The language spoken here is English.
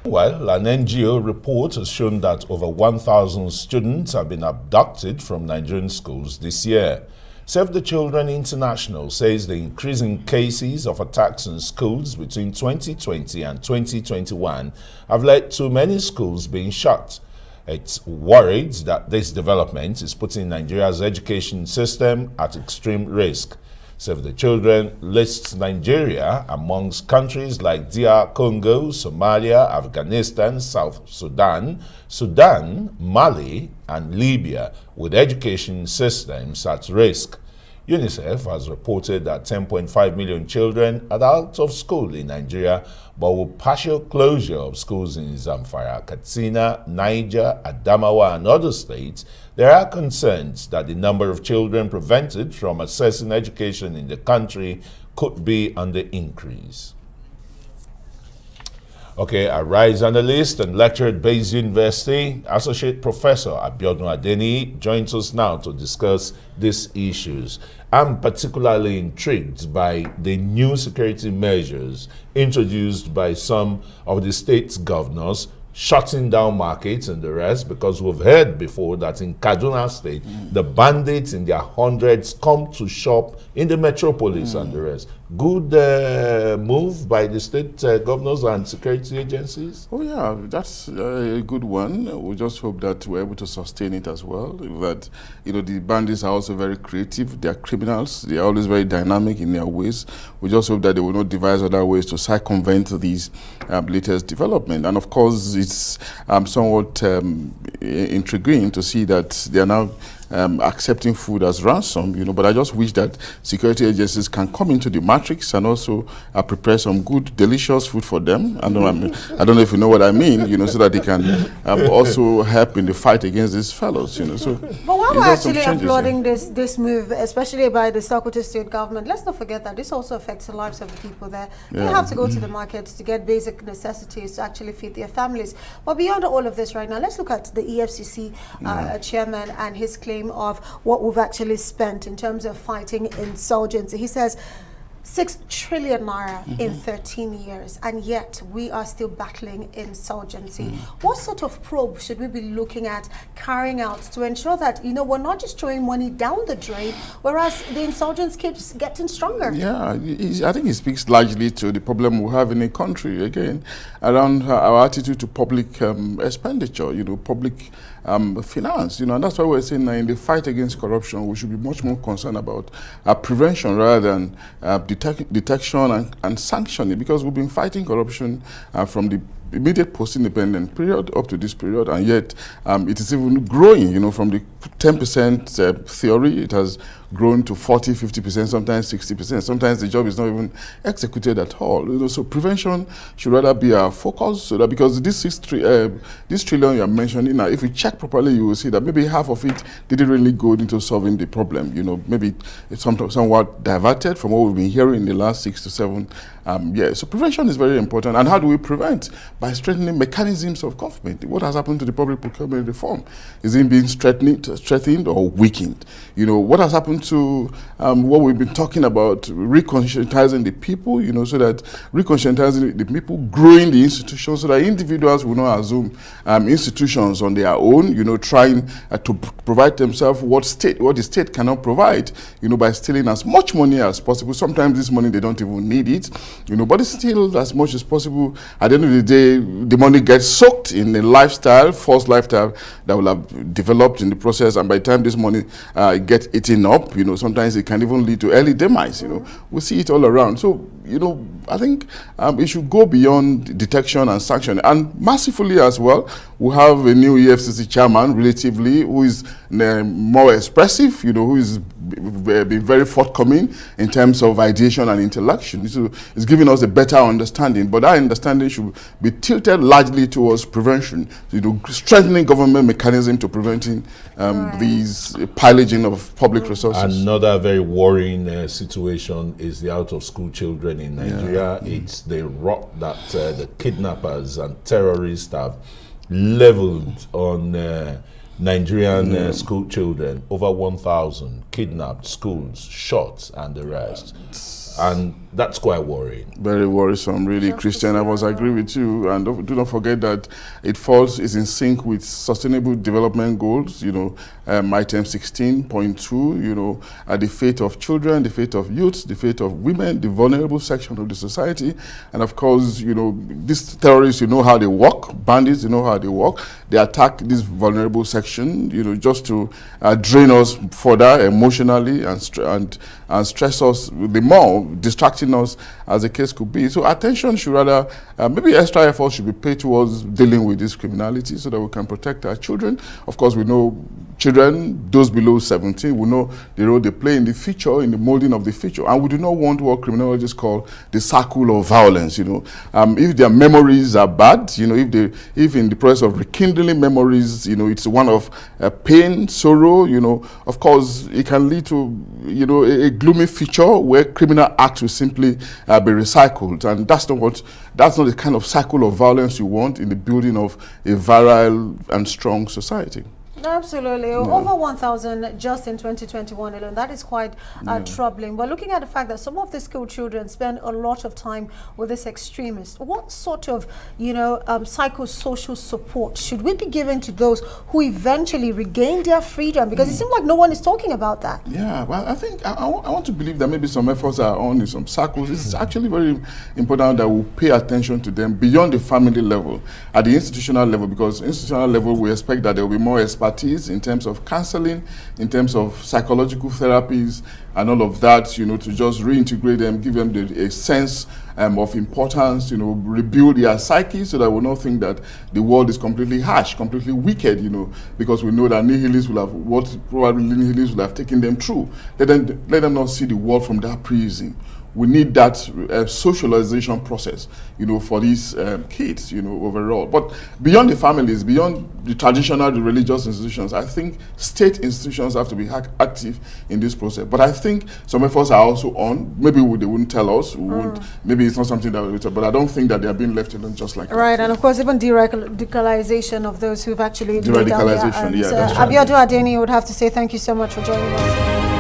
Well, an NGO report has shown that over 1,000 students have been abducted from Nigerian schools this year. Save the Children International says the increasing cases of attacks in schools between 2020 and 2021 have led to many schools being shut. It's worried that this development is putting Nigeria's education system at extreme risk. Save the Children lists Nigeria amongst countries like DR Congo, Somalia, Afghanistan, South Sudan, Mali, and Libya, with education systems at risk. UNICEF has reported that 10.5 million children are out of school in Nigeria, but with partial closure of schools in Zamfara, Katsina, Niger, Adamawa, and other states, there are concerns that the number of children prevented from accessing education in the country could be on the increase. Okay, a RISE analyst and lecturer at Bayes University, Associate Professor Abiodun Adeniyi joins us now to discuss these issues. I'm particularly intrigued by the new security measures introduced by some of the state's governors, shutting down markets and the rest, because we've heard before that in Kaduna State, the bandits in their hundreds come to shop in the metropolis and the rest. Good move by the state governors and security agencies? Oh yeah, that's a good one. We just hope that we're able to sustain it as well. That, you know, the bandits are also very creative. They are criminals. They are always very dynamic in their ways. We just hope that they will not devise other ways to circumvent these latest development. And of course, it's somewhat intriguing to see that they are now accepting food as ransom, you know, but I just wish that security agencies can come into the matrix and also prepare some good, delicious food for them. I don't know if you know what I mean, you know, so that they can also help in the fight against these fellows, you know. So, but while we're actually applauding this move, especially by the Sokoto state government, let's not forget that this also affects the lives of the people there. They have to go to the markets to get basic necessities to actually feed their families. But beyond all of this right now, let's look at the EFCC chairman and his claim of what we've actually spent in terms of fighting insurgency. He says 6 trillion naira in 13 years, and yet we are still battling insurgency. What sort of probe should we be looking at carrying out to ensure that, you know, we're not just throwing money down the drain, whereas the insurgents keeps getting stronger? Yeah, I think it speaks largely to the problem we have in the country, again, around our attitude to public expenditure, you know, public finance, you know, and that's why we're saying that in the fight against corruption, we should be much more concerned about prevention rather than detection and sanctioning, because we've been fighting corruption from the immediate post-independent period up to this period, and yet it is even growing, you know, from the 10% theory, it has grown to 40, 50%, sometimes 60%. Sometimes the job is not even executed at all. You know, so prevention should rather be our focus, so that, because this trillion you're mentioning now, if you check properly, you will see that maybe half of it didn't really go into solving the problem. You know, maybe it's somewhat diverted from what we've been hearing in the last 6 to 7 years. So prevention is very important. And how do we prevent? By strengthening mechanisms of government. What has happened to the public procurement reform? Is it being strengthened or weakened? You know, what has happened to what we've been talking about, reconscientizing the people, you know, so that reconscientizing the people, growing the institutions, so that individuals will not assume institutions on their own, you know, trying to provide themselves what the state cannot provide, you know, by stealing as much money as possible. Sometimes this money, they don't even need it, you know, but it's still as much as possible. At the end of the day, the money gets soaked in a lifestyle, false lifestyle that will have developed in the process, and by the time this money gets eaten up, you know, sometimes it can even lead to early demise, you know. We see it all around. So, you know, I think it should go beyond detection and sanction. And massively as well, we have a new EFCC chairman, relatively, who is more expressive, you know, who is been very forthcoming in terms of ideation and intellection. So it's giving us a better understanding, but that understanding should be tilted largely towards prevention, you know, strengthening government mechanism to preventing these pillaging of public resources. Another very worrying situation is the out-of-school children in Nigeria. It's the rot that the kidnappers and terrorists have leveled on Nigerian school children. Over 1,000 kidnapped, schools shot, and the rest. And that's quite worrying. Very worrisome, really, Christian. I must agree with you. And do not forget that is in sync with Sustainable Development Goals, item 16.2, the fate of children, the fate of youth, the fate of women, the vulnerable section of the society. And of course, these terrorists, how they work, bandits, how they work. They attack this vulnerable section, just to drain us further emotionally and stress us the more, distracting us as the case could be. So attention should rather, maybe extra effort should be paid towards dealing with this criminality so that we can protect our children. Of course, we know children, those below 17, we know the role they play in the future, in the molding of the future. And we do not want what criminologists call the circle of violence, If their memories are bad, if in the process of rekindling memories, it's one of pain, sorrow, of course, it can lead to, a gloomy future where criminal acts will simply be recycled. And that's not the kind of cycle of violence you want in the building of a virile and strong society. Absolutely. Yeah. Over 1,000 just in 2021 alone. That is quite troubling. But looking at the fact that some of the school children spend a lot of time with this extremist, what sort of, psychosocial support should we be giving to those who eventually regain their freedom? Because it seems like no one is talking about that. Yeah, well, I think I want to believe that maybe some efforts are on in some circles. It's actually very important that we pay attention to them beyond the family level, at the institutional level, because institutional level we expect that there will be more expertise in terms of counseling, in terms of psychological therapies, and all of that, to just reintegrate them, give them a sense of importance, rebuild their psyche so that we not think that the world is completely harsh, completely wicked, because we know that nihilists will have taken them through. Let them not see the world from that prism. We need that socialization process, for these kids, overall. But beyond the families, beyond the traditional, the religious institutions, I think state institutions have to be active in this process. But I think some efforts are also on. Maybe they wouldn't tell us. Maybe it's not something that we tell, but I don't think that they are being left alone just like that. Right, and of course, even de-radicalization of those who've actually de-radicalization, Abiodun Adeniyi would have to say thank you so much for joining us.